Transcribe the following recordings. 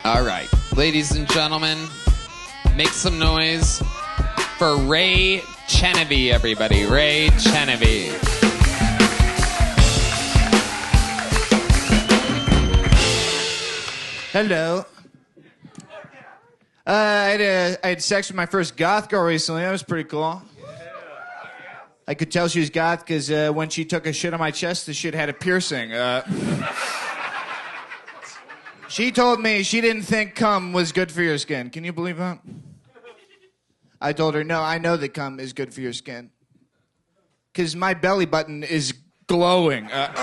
All right, ladies and gentlemen, make some noise for RayChenevey, everybody. RayChenevey. Hello. I had sex with my first goth girl recently. That was pretty cool. I could tell she was goth because when she took a shit on my chest, the shit had a piercing. She told me she didn't think cum was good for your skin. Can you believe that? I told her, no, I know that cum is good for your skin. Because my belly button is glowing. Look at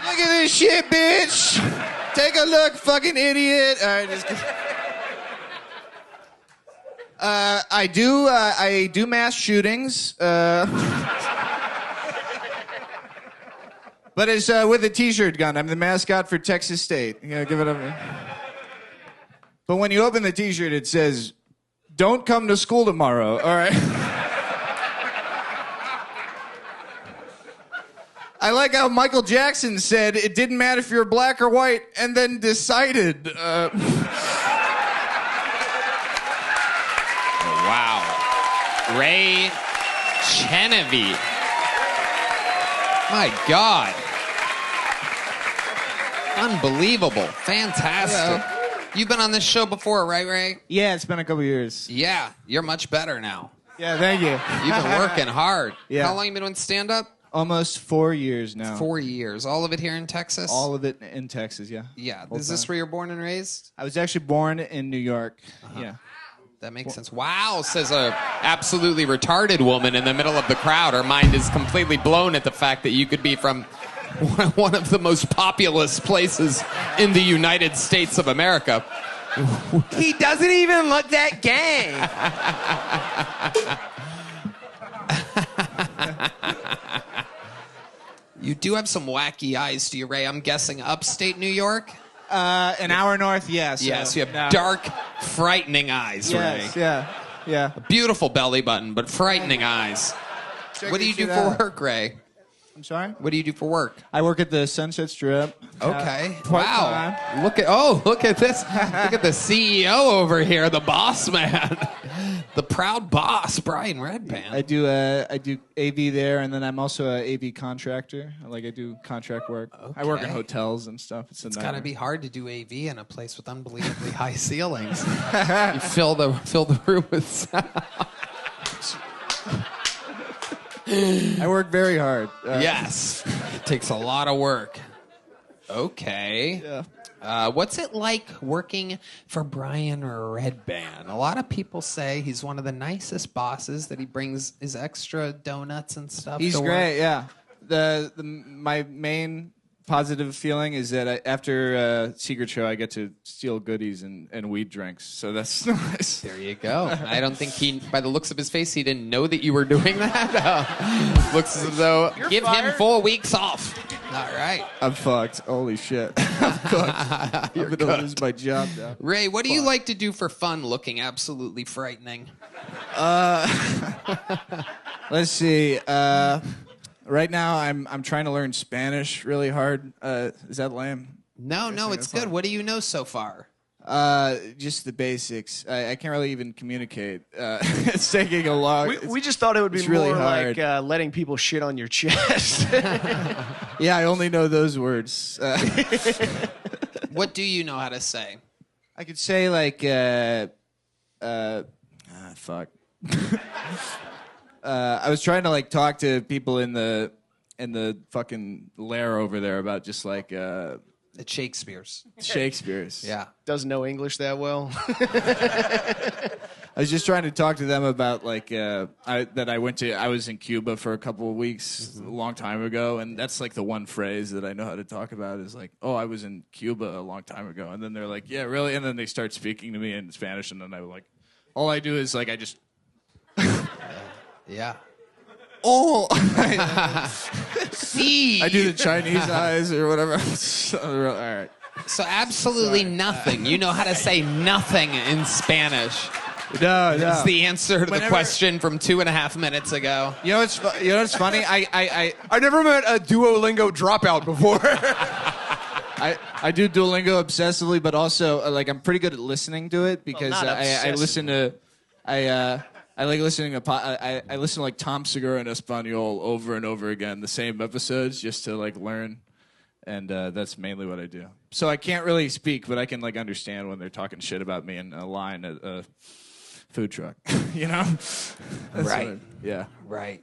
this shit, bitch. Take a look, fucking idiot. All right, just kidding. I do mass shootings. But it's with a t-shirt gun. I'm the mascot for Texas State. You know, give it up. But when you open the t-shirt, it says, "Don't come to school tomorrow." All right. I like how Michael Jackson said it didn't matter if you're black or white, and then decided. Wow. RayChenevey. My God. Unbelievable. Fantastic. Hello. You've been on this show before, right, Ray? Yeah, it's been a couple years. Yeah, you're much better now. Yeah, thank you. You've been working hard. Yeah. How long you been doing stand-up? Almost 4 years now. 4 years. All of it here in Texas? All of it in Texas, yeah. Yeah. Whole Is this time. where you're born and raised? I was actually born in New York. Yeah. That makes sense. Wow, says a absolutely retarded woman in the middle of the crowd. Her mind is completely blown at the fact that you could be from one of the most populous places in the United States of America. He doesn't even look that gay. You do have some wacky eyes, do you, Ray? I'm guessing upstate New York? An hour north, yes. Yes, you have dark, frightening eyes, Yes, Ray. yeah. Beautiful belly button, but frightening eyes. What do you do for work, Ray? I'm sorry? What do you do for work? I work at the Sunset Strip. Okay. Part-time. Wow. Look at this. Look at the CEO over here, the boss man. The proud boss, Brian Redband. I do AV there, and then I'm also a AV contractor. I do contract work. I work in Okay. hotels and stuff. It's Got to be hard to do AV in a place with unbelievably high ceilings. You fill the room with sound. I work very hard. Yes. It takes a lot of work. Okay. Yeah. What's it like working for Brian Redband? A lot of people say he's one of the nicest bosses, that he brings his extra donuts and stuff. He's to work. great, yeah. My main positive feeling is that after Secret Show, I get to steal goodies and weed drinks. So that's nice. There you go. I don't think by the looks of his face, he didn't know that you were doing that. Looks as though give him 4 weeks off. All right. I'm fucked. Holy shit. I'm fucked. I'm gonna lose my job now. Ray, what do you like to do for fun looking absolutely frightening? Let's see. Right now, I'm trying to learn Spanish really hard. Is that lame? No, it's good. What do you know so far? Just the basics. I can't really even communicate. It's taking a long. We just thought it would be it's really more hard. like letting people shit on your chest. Yeah, I only know those words. What do you know how to say? I could say fuck. I was trying to talk to people in the fucking lair over there about just It's Shakespeare's. Shakespeare's. Yeah. Doesn't know English that well. I was just trying to talk to them about I was in Cuba for a couple of weeks a long time ago, and that's the one phrase that I know how to talk about is I was in Cuba a long time ago, and then they're like, yeah, really, and then they start speaking to me in Spanish, and then all I do is I just Yeah. oh. See. I do the Chinese eyes or whatever. All right. So absolutely nothing. You know how to say nothing in Spanish. No. It's the answer to the question from 2.5 minutes ago. You know what's funny? I I never met a Duolingo dropout before. I do Duolingo obsessively, but also like I'm pretty good at listening to it because I listen to I like listening to I listen to like Tom Segura in Espanol over and over again, the same episodes just to like learn, and that's mainly what I do. So I can't really speak, but I can like understand when they're talking shit about me in a line at a food truck, you know? Right. Yeah. Right.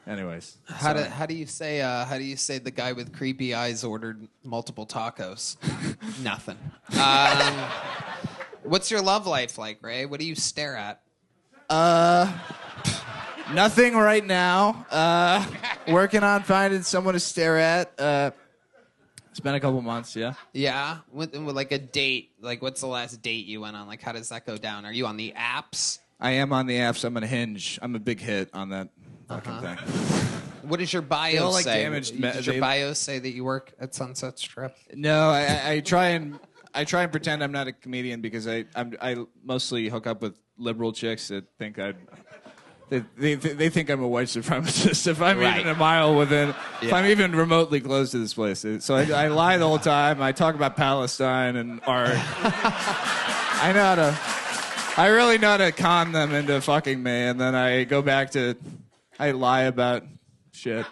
Anyways, How do you say the guy with creepy eyes ordered multiple tacos? Nothing. What's your love life like, Ray? What do you stare at? nothing right now. Working on finding someone to stare at. It's been a couple months, yeah. Yeah, with like a date. Like, what's the last date you went on? Like, how does that go down? Are you on the apps? I am on the apps. I'm on Hinge. I'm a big hit on that fucking thing. What does your bio all, like, say? damaged Does your bio say that you work at Sunset Strip? No, I try and pretend I'm not a comedian because I mostly hook up with liberal chicks that think they think I'm a white supremacist if I'm even a mile within, if I'm even remotely close to this place. So I lie the whole time. I talk about Palestine and art. I really know how to con them into fucking me, and then I go back to, I lie about shit.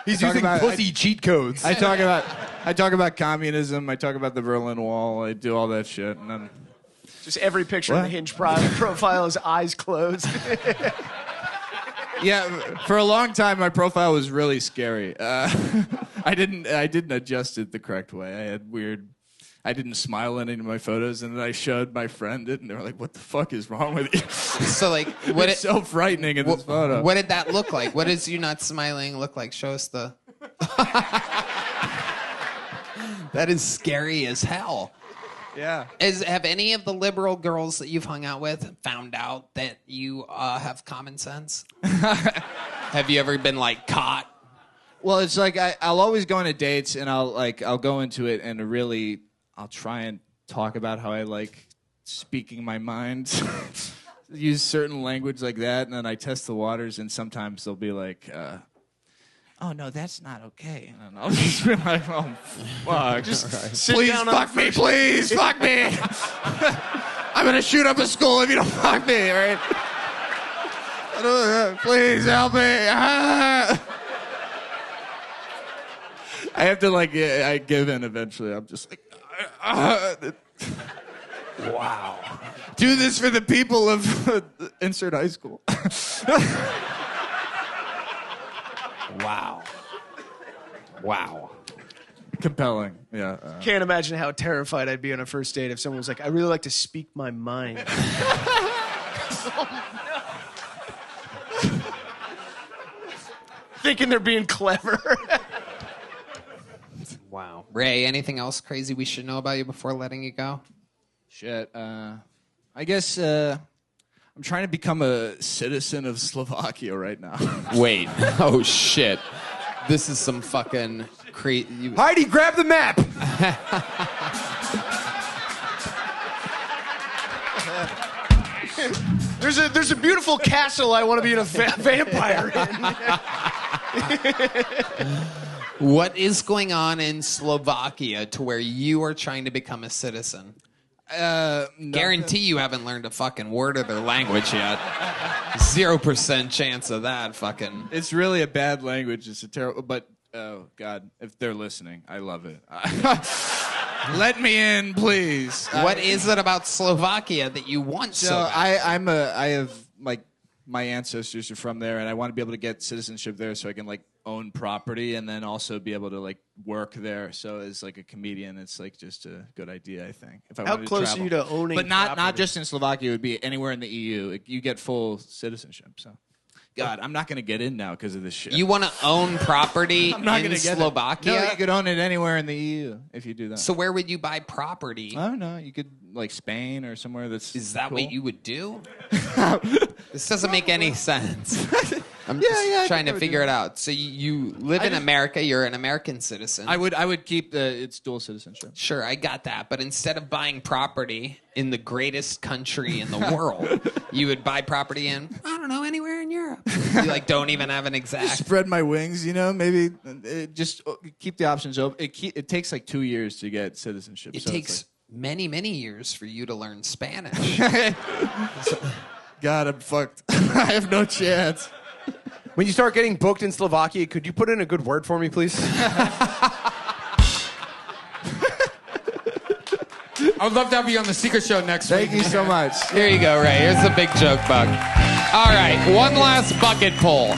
He's using pussy cheat codes. I talk about communism. I talk about the Berlin Wall. I do all that shit, and then just every picture in the Hinge profile is eyes closed. yeah. For a long time, my profile was really scary. I didn't adjust it the correct way. I had weird. I didn't smile in any of my photos, and then I showed my friend it, and they were like, "What the fuck is wrong with you?" So, like, it's so frightening in this photo. What did that look like? What does you not smiling look like? Show us the. That is scary as hell. Yeah. Have any of the liberal girls that you've hung out with found out that you have common sense? Have you ever been like caught? Well, it's like I'll always go on dates, and I'll go into it and I'll try and talk about how I like speaking my mind, use certain language like that, and then I test the waters, and sometimes they'll be like, "Oh no, that's not okay," and I'll just be like, "Oh fuck, please fuck me, please fuck me. I'm gonna shoot up a school if you don't fuck me, all right? Please help me." I have to I give in eventually. I'm just like, wow. Do this for the people of insert high school. Wow. Compelling, yeah. Can't imagine how terrified I'd be on a first date if someone was like, "I really like to speak my mind." Thinking they're being clever. Wow. Ray, anything else crazy we should know about you before letting you go? Shit. I guess I'm trying to become a citizen of Slovakia right now. Wait. Oh, shit. This is some fucking crazy. Heidi, grab the map. There's a beautiful castle I want to be a vampire in. What is going on in Slovakia to where you are trying to become a citizen? Guarantee you haven't learned a fucking word of their language yet. 0% chance of that fucking. It's really a bad language. It's a terrible, but oh God, if they're listening, I love it. Let me in, please. What is it about Slovakia that you want so bad? I have like my ancestors are from there, and I want to be able to get citizenship there so I can like own property and then also be able to like work there. So as like a comedian, it's like just a good idea, I think. If I How wanted close to travel. are you to owning But not property? just in Slovakia. It would be anywhere in the EU. You get full citizenship. So, God, I'm not going to get in now because of this shit. You want to own property I'm not in gonna get Slovakia? No, you could own it anywhere in the EU if you do that. So where would you buy property? I don't know. You could like Spain or somewhere that's. Is that cool. what you would do? This doesn't make any sense. I'm Yeah, just yeah, I trying think I to would figure do it out. So you live in America. You're an American citizen. I would keep its dual citizenship. Sure, I got that. But instead of buying property in the greatest country in the world, you would buy property in, I don't know, anywhere in Europe. You like don't even have an exact. Spread my wings, you know. Maybe just keep the options open. It takes like 2 years to get citizenship. It so takes many, many years for you to learn Spanish. God, I'm fucked. I have no chance. When you start getting booked in Slovakia, could you put in a good word for me, please? I would love to have you on the Secret Show next week. Thank you so much. Here you go, Ray. Here's the big joke bug. All right, one last bucket pull.